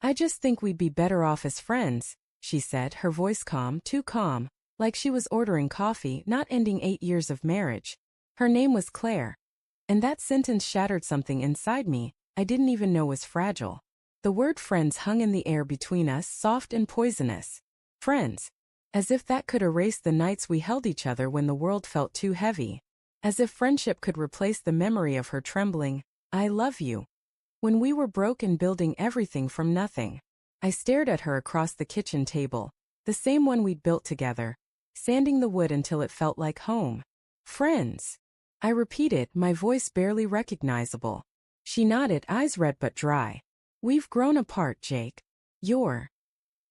I just think we'd be better off as friends, she said, her voice calm, too calm, like she was ordering coffee, not ending 8 years of marriage. Her name was Claire. And that sentence shattered something inside me I didn't even know was fragile. The word friends hung in the air between us, soft and poisonous. Friends. As if that could erase the nights we held each other when the world felt too heavy. As if friendship could replace the memory of her trembling, "I love you." When we were broke and building everything from nothing. I stared at her across the kitchen table, the same one we'd built together, sanding the wood until it felt like home. Friends. I repeated, my voice barely recognizable. She nodded, eyes red but dry. We've grown apart, Jake. You're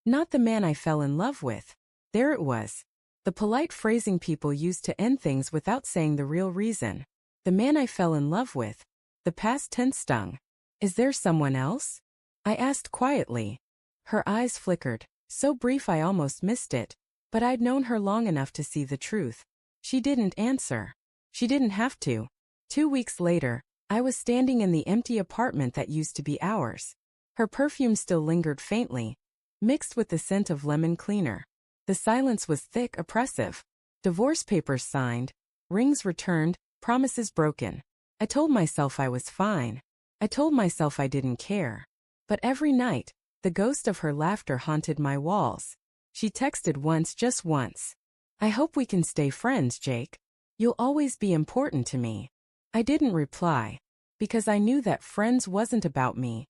not the man I fell in love with. There it was. The polite phrasing people used to end things without saying the real reason. The man I fell in love with. The past tense stung. Is there someone else? I asked quietly. Her eyes flickered, so brief I almost missed it, but I'd known her long enough to see the truth. She didn't answer. She didn't have to. 2 weeks later, I was standing in the empty apartment that used to be ours. Her perfume still lingered faintly, mixed with the scent of lemon cleaner. The silence was thick, oppressive. Divorce papers signed, rings returned, promises broken. I told myself I was fine. I told myself I didn't care. But every night, the ghost of her laughter haunted my walls. She texted once, just once. I hope we can stay friends, Jake. You'll always be important to me. I didn't reply, because I knew that friends wasn't about me.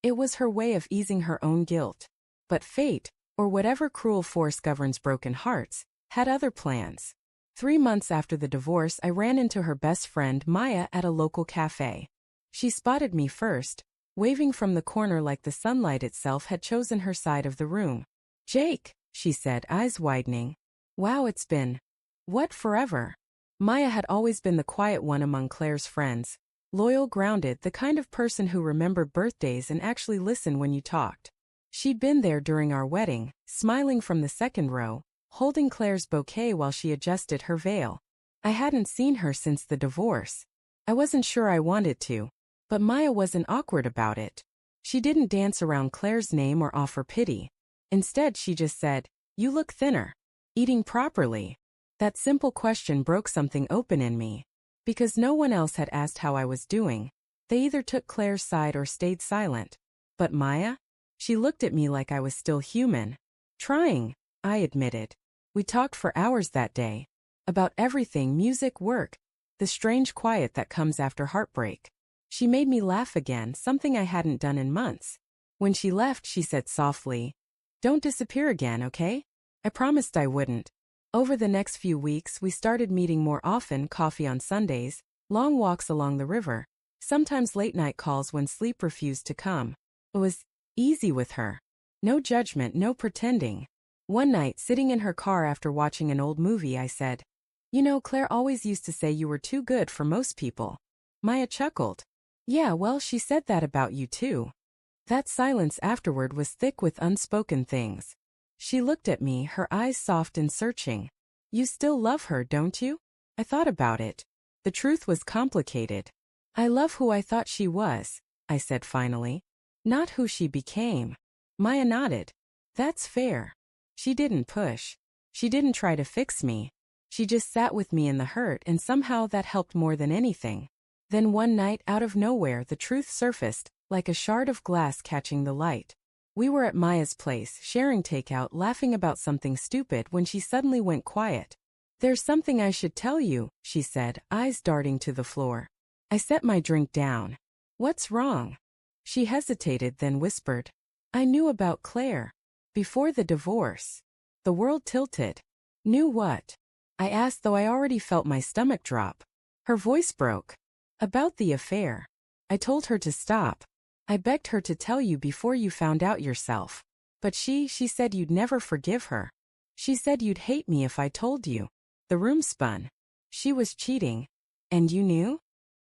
It was her way of easing her own guilt. But fate, or whatever cruel force governs broken hearts, had other plans. 3 months after the divorce, I ran into her best friend, Maya, at a local cafe. She spotted me first, waving from the corner like the sunlight itself had chosen her side of the room. Jake, she said, eyes widening. Wow, it's been. What, forever? Maya had always been the quiet one among Claire's friends. Loyal, grounded, the kind of person who remembered birthdays and actually listened when you talked. She'd been there during our wedding, smiling from the second row, holding Claire's bouquet while she adjusted her veil. I hadn't seen her since the divorce. I wasn't sure I wanted to, but Maya wasn't awkward about it. She didn't dance around Claire's name or offer pity. Instead, she just said, "You look thinner. Eating properly?" That simple question broke something open in me. Because no one else had asked how I was doing. They either took Claire's side or stayed silent. But Maya? She looked at me like I was still human. Trying, I admitted. We talked for hours that day. About everything, music, work. The strange quiet that comes after heartbreak. She made me laugh again, something I hadn't done in months. When she left, she said softly, "Don't disappear again, okay?" I promised I wouldn't. Over the next few weeks, we started meeting more often, coffee on Sundays, long walks along the river, sometimes late-night calls when sleep refused to come. It was easy with her. No judgment, no pretending. One night, sitting in her car after watching an old movie, I said, "You know, Claire always used to say you were too good for most people." Maya chuckled. "Yeah, well, she said that about you too." That silence afterward was thick with unspoken things. She looked at me, her eyes soft and searching. "You still love her, don't you?" I thought about it. The truth was complicated. "I love who I thought she was," I said finally. "Not who she became." Maya nodded. "That's fair." She didn't push. She didn't try to fix me. She just sat with me in the hurt, and somehow that helped more than anything. Then one night, out of nowhere, the truth surfaced, like a shard of glass catching the light. We were at Maya's place, sharing takeout, laughing about something stupid when she suddenly went quiet. "There's something I should tell you," she said, eyes darting to the floor. I set my drink down. "What's wrong?" She hesitated, then whispered, "I knew about Claire. Before the divorce." The world tilted. "Knew what?" I asked, though I already felt my stomach drop. Her voice broke. "About the affair." I told her to stop. I begged her to tell you before you found out yourself. But she said you'd never forgive her. She said you'd hate me if I told you. The room spun. She was cheating. And you knew?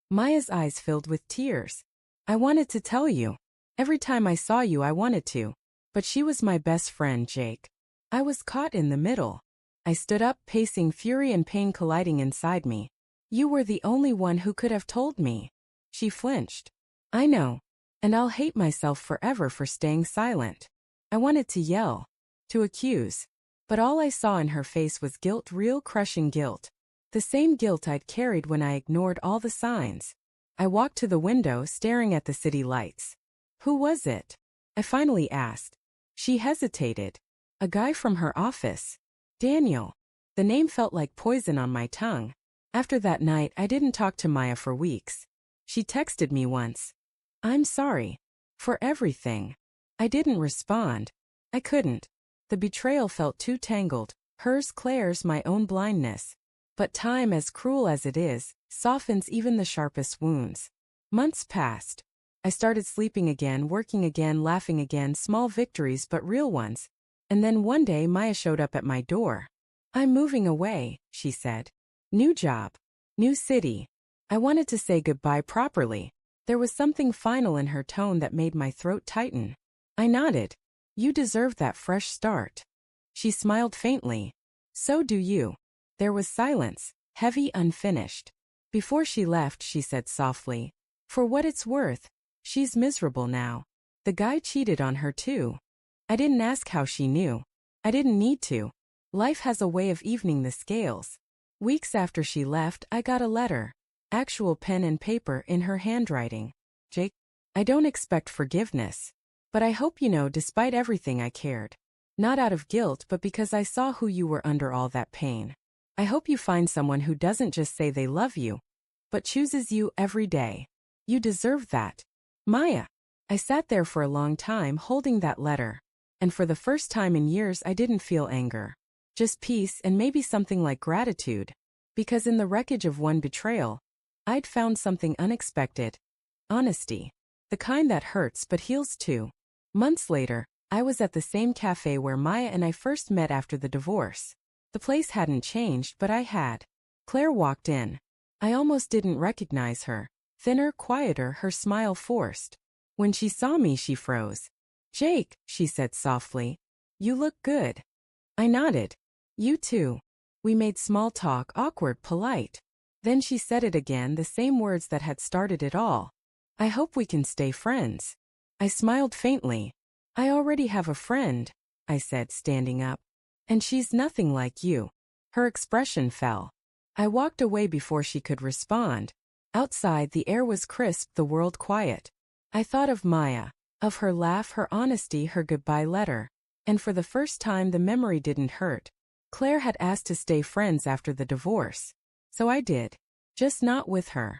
Maya's eyes filled with tears. "I wanted to tell you. Every time I saw you, I wanted to. But she was my best friend, Jake. I was caught in the middle." I stood up, pacing, fury and pain colliding inside me. "You were the only one who could have told me." She flinched. "I know. And I'll hate myself forever for staying silent. I wanted to yell, to accuse. But all I saw in her face was guilt, real crushing guilt. The same guilt I'd carried when I ignored all the signs. I walked to the window, staring at the city lights. Who was it? I finally asked. She hesitated. A guy from her office. Daniel. The name felt like poison on my tongue. After that night, I didn't talk to Maya for weeks. She texted me once. I'm sorry. For everything. I didn't respond. I couldn't. The betrayal felt too tangled. Hers, Claire's, my own blindness. But time, as cruel as it is, softens even the sharpest wounds. Months passed. I started sleeping again, working again, laughing again, small victories but real ones. And then one day Maya showed up at my door. I'm moving away, she said. New job. New city. I wanted to say goodbye properly. There was something final in her tone that made my throat tighten. I nodded. You deserve that fresh start. She smiled faintly. So do you. There was silence, heavy, unfinished. Before she left, she said softly, for what it's worth, she's miserable now. The guy cheated on her too. I didn't ask how she knew. I didn't need to. Life has a way of evening the scales. Weeks after she left, I got a letter. Actual pen and paper in her handwriting. Jake, I don't expect forgiveness. But I hope you know despite everything I cared. Not out of guilt but because I saw who you were under all that pain. I hope you find someone who doesn't just say they love you, but chooses you every day. You deserve that. Maya. I sat there for a long time holding that letter. And for the first time in years I didn't feel anger. Just peace and maybe something like gratitude. Because in the wreckage of one betrayal, I'd found something unexpected. Honesty. The kind that hurts but heals too. Months later, I was at the same cafe where Maya and I first met after the divorce. The place hadn't changed, but I had. Claire walked in. I almost didn't recognize her. Thinner, quieter, her smile forced. When she saw me, she froze. Jake, she said softly. You look good. I nodded. You too. We made small talk, awkward, polite. Then she said it again, the same words that had started it all. I hope we can stay friends. I smiled faintly. I already have a friend, I said, standing up. And she's nothing like you. Her expression fell. I walked away before she could respond. Outside, the air was crisp, the world quiet. I thought of Maya, of her laugh, her honesty, her goodbye letter. And for the first time, the memory didn't hurt. Claire had asked to stay friends after the divorce. So I did. Just not with her.